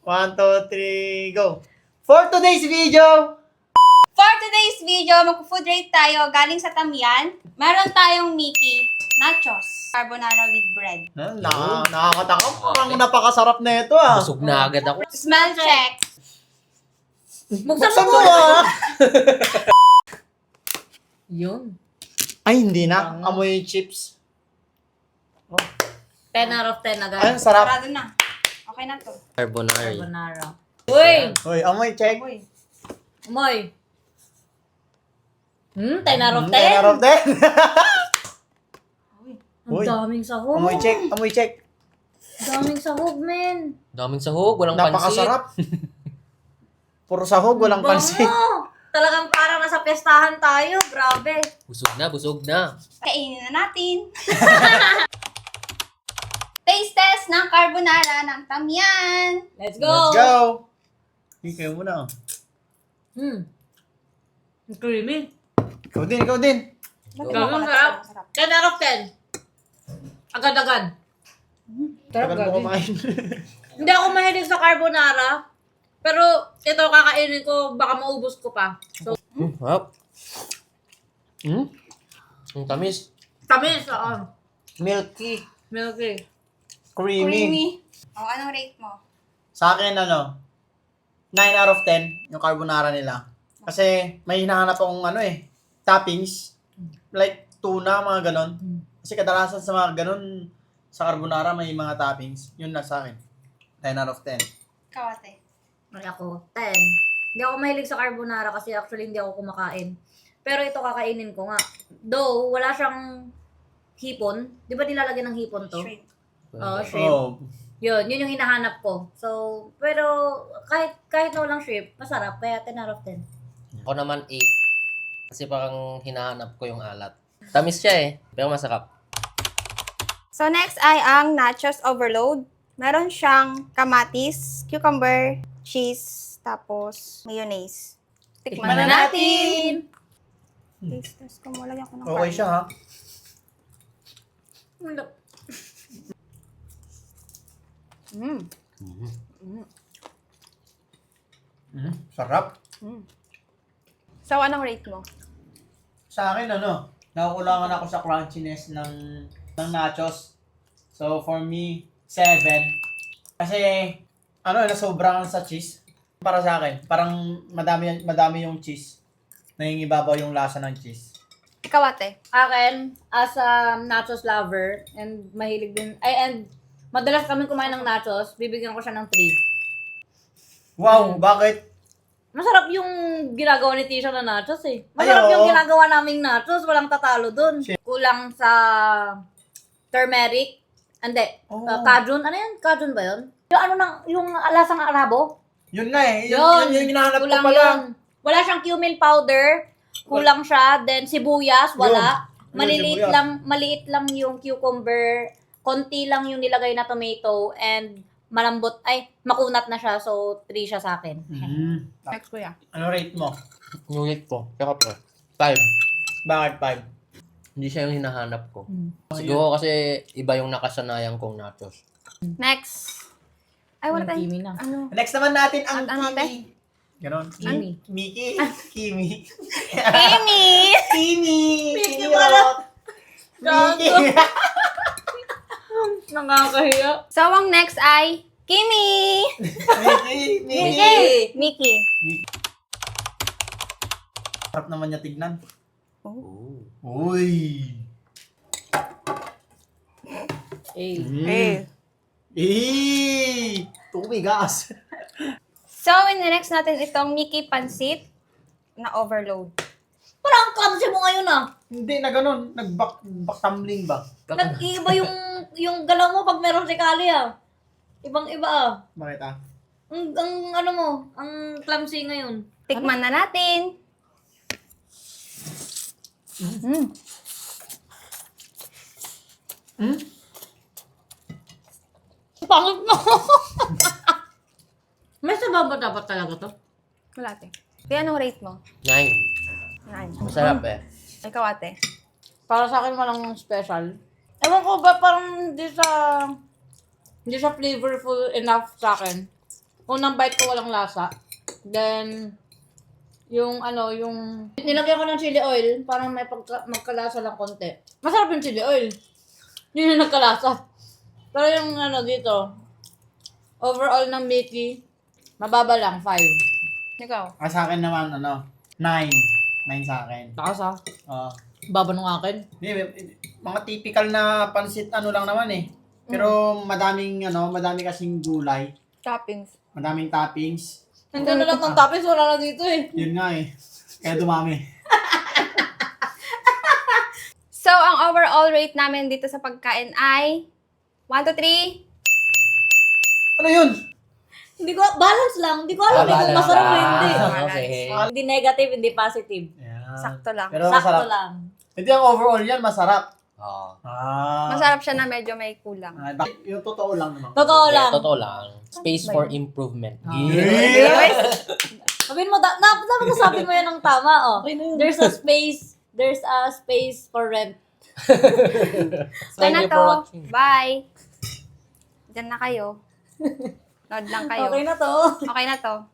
1, 2, 3, go! For today's video, For today's video, mag-food rate tayo galing sa Tamiyan. Meron tayong Mickey Nachos Carbonara with bread. nakakatakam. Parang napakasarap na ito ah. Busog na agad ako. Smell check. Buksan mo ah! Yun. Ay, hindi na. Amoy chips. 10 out of 10 agad. Ay, sarap. Sarado na. Okay na to. Carbonara. Carbonara. Uy! Uy, amoy check. Uy. Umoy! 10 out of 10? 10 out of 10. Ang Uy. daming sahog. Amoy check, amoy check. Daming sahog, men. Daming sahog, walang pansit. Napakasarap. Puro sahog, walang Bango. pansit. Talagang parang nasa pestahan tayo. Grabe. Busog na, busog na. Kainin na natin. Taste test ng carbonara ng Tamiyan. Let's go. Let's go. Ikaw muna. Hmm. Creamy. Ikaw din, ikaw din. Grabe, sarap. 10 out of 10. Agad-agad. Tagal mo kumain. Hindi ako mahilig sa carbonara. Pero ito kakainin ko, baka maubos ko pa. So, Hap. Ang tamis. tamis. Oo. Milky. Milky. Creamy. Creamy. O, anong rate mo? Sa akin, 9 out of 10 yung carbonara nila. Kasi may hinahanap akong toppings. Like tuna, mga ganon. Kasi kadalasan sa mga ganon, sa carbonara may mga toppings. Yun na sa akin. 10 out of 10. Kawate. Ay ako, 10. Hindi ako mahilig sa carbonara kasi actually hindi ako kumakain. Pero ito kakainin ko nga. Though, wala siyang hipon. Di ba nilalagyan ng hipon to? Shrimp. Oo, shrimp. Oh, Yun yung hinahanap ko. So, pero kahit na walang shrimp, masarap. Kaya 10 out of 10. Ako naman 8. Kasi parang hinahanap ko yung alat. Tamis siya eh, pero masarap. So, next ay ang Nachos Overload. Meron siyang kamatis, cucumber, cheese, tapos mayonnaise. Tikman na natin! Taste test ko. Lagyan ko ng okay siya ha. Sarap. So, anong rate mo? Sa akin, nakukulangan ako sa crunchiness ng nachos. So, for me, 7. Kasi, nasobrahan sa cheese. Para sa akin, parang madami yung cheese. Nangingibabaw yung lasa ng cheese. Ikaw, ate. Akin, as a nachos lover, and mahilig din, and madalas kami kumain ng nachos, bibigyan ko siya ng 3. Wow, bakit? Masarap yung ginagawa ni Tisha na nachos eh. Masarap Ay, oo. yung ginagawa naming nachos, walang tatalo dun. Kulang sa turmeric, hindi, Oh. cajun, ano yan? Cajun ba yun? Yung lasang arabo? Yun na eh. Yun yung hinahanap ko kulang pala. yun. Wala siyang cumin powder, kulang siya, then sibuyas, wala. Yun, Maliliit sibuyas. maliit lang yung cucumber, konti lang yung nilagay na tomato, and malambot, makunat na siya, so 3 siya sa akin. Next, kuya. Ano rate mo? Yung rate ko, tsaka po. 5. Bakit 5? Hindi siya yung hinahanap ko. Siguro kasi iba yung nakasanayan kong nachos. Next. Ay, wala Yung tayong... Kimi na. Ano? Next naman natin ang Ano, Kimi. Ganon. Kimi. Mickey. Kimi. Amy! Kimi. Mickey Kimi pala. Rot. Mickey. Nakakahiya. So, ang next ay Kimi! Mickey. Mickey. Mickey. Sarap naman niya tignan. Oh. Uy. Eh. Tumigas. So, in-next natin itong Mickey Pansit na overload. Parang kansi mo ngayon ah. Hindi na ganun. Nag-back-tumbling ba? Nag-iiba yung galaw mo pag meron si Kali ah. Ibang-iba ah. Bakit ah? Ang ano mo, ang clumsy ngayon. Tikman na natin. Pangit mo. May sabaw ba dapat talaga to? Wala, ate. Kaya anong rate mo? 9. 9. Masarap eh. Ikaw, ate. Para sa akin walang special. Ewan ko ba parang hindi siya flavorful enough sa akin. Unang bite ko walang lasa. Then, yung nilagyan ko ng chili oil, parang may magkalasa lang konti. Masarap yung chili oil. Yun yung nagkalasa. Pero yung dito, overall ng Mickey, mababa lang, 5. Ikaw. Sa akin naman, 9. 9 sa akin. Takas ah. Oo. Baba nung akin. Mga typical na pansit lang naman eh. Pero madami kasing gulay. Toppings. Madaming toppings. Nandiyan na lang ng toppings, wala na dito eh. Yun nga eh. Kaya dumami. So, ang overall rate namin dito sa pagkain ay 1 to 3. Ano yun? Hindi ko, balance lang. Hindi ko alam kung masarap o hindi. Okay. Hindi negative, hindi positive. Yan. Sakto lang. Pero Sakto masarap. lang. Hindi ang overall yan, masarap. Oo. Masarap siya na medyo may kulang. Yung totoo lang naman. Totoo lang. Totoo lang. Space for improvement. Sabihin mo, dapat nasabi mo yan ng tama, oh. There's a space for rent. So na Thank you to. for watching. Bye. Diyan na kayo. Nod lang kayo. Okay na to. Okay na to.